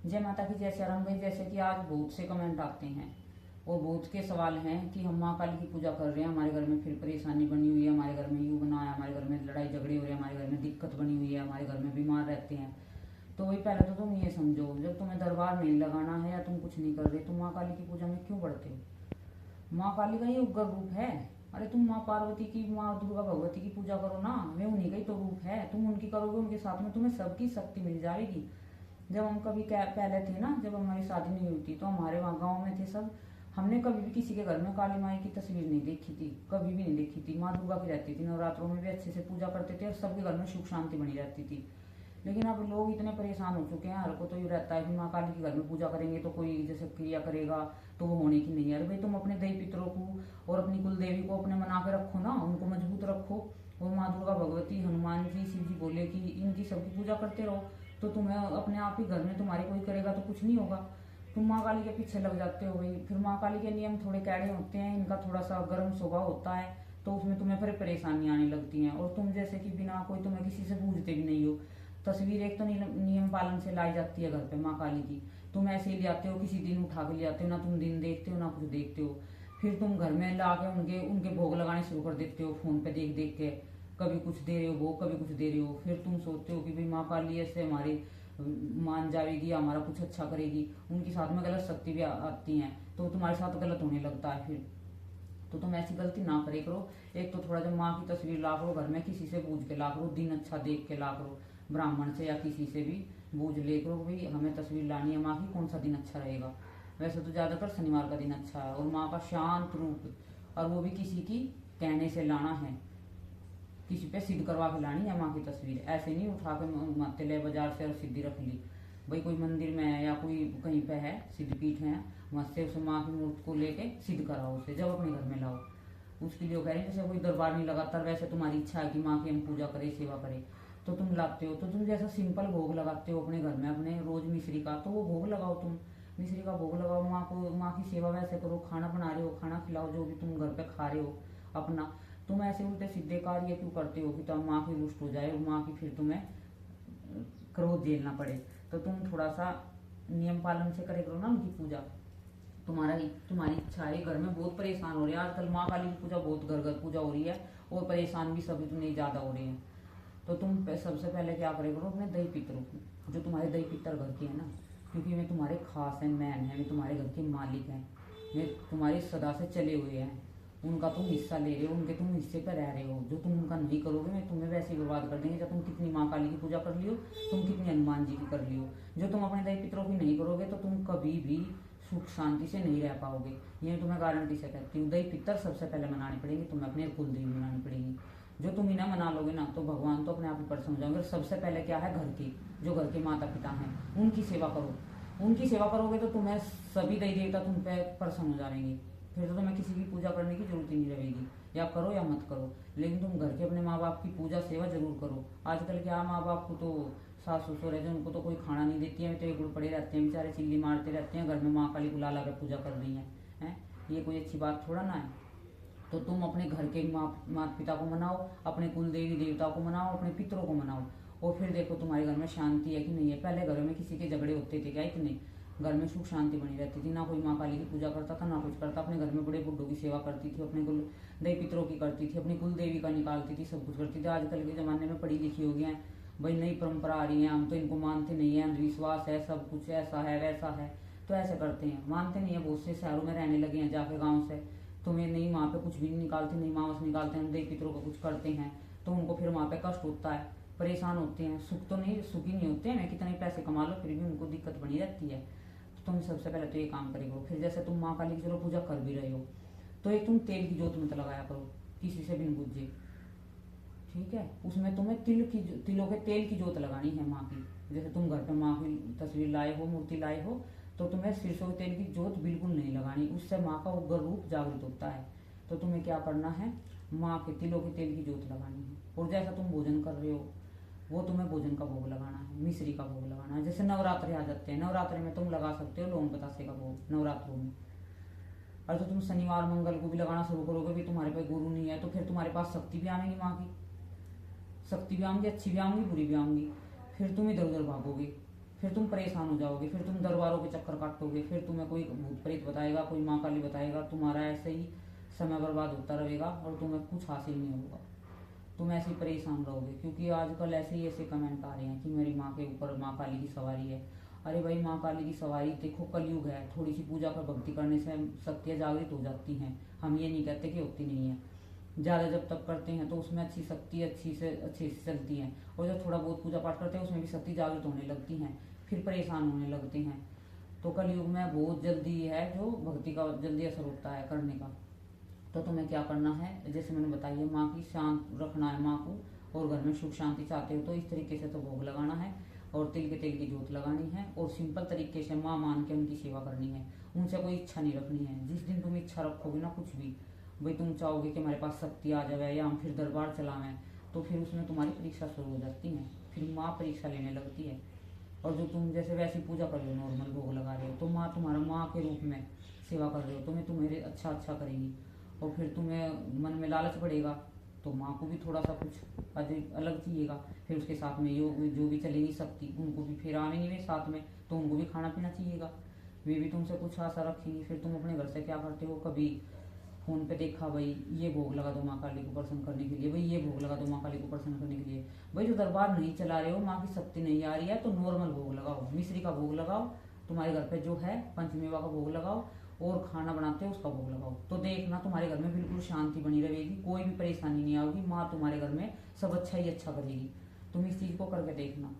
जय माता की जय श्याम भाई। जैसे कि आज बहुत से कमेंट आते हैं और बहुत के सवाल हैं कि हम माँ काली की पूजा कर रहे हैं, हमारे घर में फिर परेशानी बनी हुई है, हमारे घर में यूँ बना है, हमारे घर में लड़ाई झगड़े हो रहे हैं, हमारे घर में दिक्कत बनी हुई है, हमारे घर में बीमार रहते हैं। तो वही पहले तो तुम ये समझो, जब तुम्हें दरबार नहीं लगाना है या तुम कुछ नहीं कर रहे, तुम माँ काली की पूजा में क्यों पढ़ते हो? माँ काली का ये उग्र रूप है। अरे तुम माँ पार्वती की, माँ दुर्गा भगवती की पूजा करो ना, वे उन्हीं का ही तो रूप है। तुम उनकी करोगे, उनके साथ में तुम्हें सबकी शक्ति मिल जाएगी। जब हम कभी पहले थे ना, जब हमारी शादी नहीं हुई थी, तो हमारे वहाँ गाँव में थे सब, हमने कभी भी किसी के घर में काली माई की तस्वीर नहीं देखी थी, कभी भी नहीं देखी थी। माँ दुर्गा की रहती थी, नवरात्रों में भी अच्छे से पूजा करते थे और सबके घर में सुख शांति बनी रहती थी। लेकिन अब लोग इतने परेशान हो चुके हैं, हर को तो ये रहता है कि माँ काली के घर में पूजा करेंगे तो कोई जैसे क्रिया करेगा तो वो होने की नहीं है। अरे भाई तुम अपने देवी पितरों को और अपनी कुल देवी को अपने मना के रखो ना, उनको मजबूत रखो। और माँ दुर्गा भगवती, हनुमान जी, शिव जी बोले कि इनकी सबकी पूजा करते रहो, तो तुम्हें अपने आप ही घर में तुम्हारी कोई करेगा तो कुछ नहीं होगा। तुम माँ काली के पीछे लग जाते हो भाई। फिर माँ काली के नियम थोड़े कैड़े होते हैं, इनका थोड़ा सा गर्म स्वभाव होता है, तो उसमें तुम्हें फिर परेशानी आने लगती हैं। और तुम जैसे कि बिना कोई तुम्हें किसी से पूछते भी नहीं हो, तस्वीर एक तो नियम पालन से लाई जाती है घर पे माँ काली की, तुम ऐसे ही ले आते हो, किसी दिन उठा के ले आते हो ना, तुम दिन देखते हो ना कुछ देखते हो। फिर तुम घर में ला के उनके उनके भोग लगाने शुरू कर देते हो फोन पे देख देख के, कभी कुछ दे रहे हो भोग, कभी कुछ दे रहे हो। फिर तुम सोचते हो कि भाई माँ काली ऐसे हमारी मान जाएगी, हमारा कुछ अच्छा करेगी। उनके साथ में गलत शक्ति भी आती हैं, तो तुम्हारे साथ गलत होने लगता है। फिर तो तुम ऐसी गलती ना करे करो। एक तो थोड़ा जब माँ की तस्वीर ला करो घर में, किसी से पूछ के ला करो, दिन अच्छा देख के ला करो, ब्राह्मण से या किसी से भी बूझ ले करो भाई हमें तस्वीर लानी है माँ की, कौन सा दिन अच्छा रहेगा। वैसे तो ज़्यादातर शनिवार का दिन अच्छा है, और माँ का शांत रूप, और वो भी किसी की कहने से लाना है, किसी पे सिद्ध करवा के लानी है माँ की तस्वीर। ऐसे नहीं उठा के माते ले बाजार से और सिद्धि रख ली। भाई कोई मंदिर में है या कोई कहीं पे है सिद्ध पीठ है, वहाँ से उस माँ की मूर्ति को लेके सिद्ध कराओ उसे, जब अपने घर में लाओ। उसके लिए वो कह रहे हैं जैसे कोई दरबार नहीं लगाता, वैसे तुम्हारी इच्छा है कि माँ की हम पूजा करें, सेवा करें, तो तुम लाते हो। तो तुम जैसा सिंपल भोग लगाते हो अपने घर में अपने रोज मिश्री का, तो वो भोग लगाओ, तुम मिश्री का भोग लगाओ माँ को, माँ की सेवा वैसे करो। खाना बना रहे हो, खाना खिलाओ, जो भी तुम घर पे खा रहे हो अपना। तुम ऐसे उल्टे सीधे कार्य क्यों करते हो कि तुम माँ की रुष्ट हो जाए और माँ की फिर तुम्हें क्रोध झेलना पड़े। तो तुम थोड़ा सा नियम पालन से करे करो ना उनकी पूजा। तुम्हारी इच्छा है, घर में बहुत परेशान हो रहे हैं आजकल, माँ काली की पूजा बहुत घर घर पूजा हो रही है, और परेशान भी सभी तुमने ज़्यादा हो रहे हैं। तो तुम सबसे पहले क्या करे करो, अपने दही पितरों की, जो तुम्हारे दही पितर घर के हैं ना, क्योंकि वे तुम्हारे खास हैं, मैन हैं, वे तुम्हारे घर के मालिक हैं, वे तुम्हारे सदा से चले हुए हैं, उनका तुम हिस्सा ले रहे हो, उनके तुम हिस्से पर रह रहे हो। जो तुम उनका नहीं करोगे वे तुम्हें वैसे ही बर्बाद कर देंगे। जब तुम कितनी माँ काली की पूजा कर लियो, तुम कितनी हनुमान जी की कर लियो, जो तुम अपने दही पितरों की नहीं करोगे तो तुम कभी भी सुख शांति से नहीं रह पाओगे। ये तुम्हें गारंटी से कहती हूँ। दही पितर सबसे पहले मनाने पड़ेंगे, तुम्हें अपने कुलदेवी मनानी पड़ेगी। जो तुम इन्हें मना लोगे ना, तो भगवान तो अपने आप ही प्रसन्न हो जाएंगे। सबसे पहले क्या है, घर की जो घर के माता पिता हैं उनकी सेवा करो। उनकी सेवा करोगे तो तुम्हें सभी देवी देवता तुम पे प्रसन्न हो जाएंगे। फिर तो तुम्हें किसी की पूजा करने की जरूरत ही नहीं रहेगी, या करो या मत करो। लेकिन तुम घर के अपने माँ बाप की पूजा सेवा जरूर करो। आजकल क्या माँ बाप को तो सास ससुर है जो उनको तो कोई खाना नहीं देती है, तो एक गुड़ पड़े रहते हैं बेचारे, चिल्ली मारते रहते हैं, घर में माँ काली बुला ला कर पूजा कर रही हैं। ये कोई अच्छी बात थोड़ा ना है। तो तुम अपने घर के माता पिता को मनाओ, अपने कुल देवी देवताओं को मनाओ, अपने पितरों को मनाओ, और फिर देखो तुम्हारे घर में शांति है कि नहीं है। पहले घरों में किसी के झगड़े होते थे क्या? इतने घर में सुख शांति बनी रहती थी, ना कोई माँ काली की पूजा करता था ना कुछ करता। अपने घर में बड़े बुड्ढों की सेवा करती थी, अपने कुल देवी पितरों की करती थी, अपनी कुल देवी का निकालती थी, सब कुछ करती थी। आजकल के ज़माने में पढ़ी लिखी हो गई हैं, भाई नई परंपरा आ रही है, हम तो इनको मानते नहीं है, अंधविश्वास है, सब कुछ ऐसा है वैसा है, तो ऐसे करते हैं, मानते नहीं है। बहुत से शहरों में रहने लगे हैं जाके गाँव से, तुम्हें नहीं वहाँ पे कुछ भी नहीं निकालते, नहीं मावस निकालते हैं, देवी पितरों का कुछ करते हैं, तो उनको फिर वहाँ पे कष्ट होता है, परेशान होते हैं। सुख तो नहीं, सुखी नहीं होते हैं, कितने पैसे कमा लो फिर भी उनको दिक्कत बनी रहती है। तो तुम सबसे पहले तो ये काम करेगा। फिर जैसे तुम माँ काली की चलो पूजा कर भी रहे हो, तो एक तुम तेल की जोत मत लगाया करो किसी से बिन बुझे, ठीक है? उसमें तुम्हें तिलों के तेल की जोत लगानी है माँ की। जैसे तुम घर पे माँ की तस्वीर लाए हो, मूर्ति लाए हो, तो तुम्हें सरसों के तेल की जोत बिल्कुल नहीं लगानी, उससे माँ का उग्र रूप जागृत होता है। तो तुम्हें क्या करना है, माँ के तिलों के तेल की जोत लगानी है। और जैसा तुम भोजन कर रहे हो, वो तुम्हें भोजन का भोग लगाना है, मिश्री का भोग लगाना है। जैसे नवरात्रे आ जाते हैं, नवरात्रे में तुम लगा सकते हो लौंग बतासे का भोग नवरात्रों में। और तो तुम शनिवार मंगल को भी लगाना शुरू करोगे, भी तुम्हारे पास गुरु नहीं है, तो फिर तुम्हारे पास शक्ति भी आएगी, माँ की शक्ति भी आऊंगी, अच्छी भी आऊंगी बुरी भी आऊंगी, फिर तुम इधर उधर भागोगे, फिर तुम परेशान हो जाओगे, फिर तुम दरबारों के चक्कर काटोगे, फिर तुम्हें कोई भूत प्रेत बताएगा, कोई माँ काली बताएगा, तुम्हारा ऐसे ही समय बर्बाद होता रहेगा और तुम्हें कुछ हासिल नहीं होगा। तुम ऐसे ही परेशान रहोगे, क्योंकि आजकल ऐसे कमेंट आ रहे हैं कि मेरी माँ के ऊपर माँ काली की सवारी है। अरे भाई, माँ काली की सवारी देखो, कलयुग है, थोड़ी सी पूजा कर भक्ति करने से शक्तियाँ जागृत हो जाती हैं। हम ये नहीं कहते कि होती नहीं है, ज़्यादा जब तक करते हैं तो उसमें अच्छी शक्ति अच्छे से चलती हैं, और जब थोड़ा बहुत पूजा पाठ करते हैं उसमें भी शक्ति जागृत होने लगती हैं, फिर परेशान होने लगते हैं। तो कलयुग में बहुत जल्दी है जो भक्ति का जल्दी असर होता है करने का। तो तुम्हें क्या करना है, जैसे मैंने बताया, माँ की शांत रखना है माँ को, और घर में सुख शांति चाहते हो तो इस तरीके से तो भोग लगाना है, और तिल के तेल की जोत लगानी है, और सिंपल तरीके से माँ मान के उनकी सेवा करनी है। उनसे कोई इच्छा नहीं रखनी है। जिस दिन तुम इच्छा रखोगे ना कुछ भी, भाई तुम चाहोगे कि हमारे पास शक्ति आ जाए या हम फिर दरबार चलावें, तो फिर उसमें तुम्हारी परीक्षा शुरू हो जाती है, फिर माँ परीक्षा लेने लगती है। और जो तुम जैसे वैसी पूजा कर रहे हो, नॉर्मल भोग लगा रहे हो, तो माँ तुम्हारा माँ के रूप में सेवा कर रहे हो, तुम्हें अच्छा अच्छा करेगी, और फिर तुम्हें मन में लालच बढ़ेगा, तो माँ को भी थोड़ा सा कुछ अलग चाहिएगा। फिर उसके साथ में जो भी चलेगी शक्ति, उनको भी फिर आवेंगी वे साथ में, तो उनको भी खाना पीना चाहिएगा, वे भी तुमसे कुछ आशा रखेंगी। फिर तुम अपने घर से क्या करते हो, कभी फोन पे देखा, भाई ये भोग लगा दो माँ काली को प्रसन्न करने के लिए, भाई ये भोग लगा दो माँ काली को प्रसन्न करने के लिए। भाई जो दरबार नहीं चला रहे हो, माँ की शक्ति नहीं आ रही है, तो नॉर्मल भोग लगाओ, मिश्री का भोग लगाओ, तुम्हारे घर पे जो है पंचमेवा का भोग लगाओ, और खाना बनाते हो उसका भोग लगाओ। तो देखना तुम्हारे घर में बिल्कुल शांति बनी रहेगी, कोई भी परेशानी नहीं आएगी, माँ तुम्हारे घर में सब अच्छा ही अच्छा करेगी। तुम इस चीज़ को करके देखना।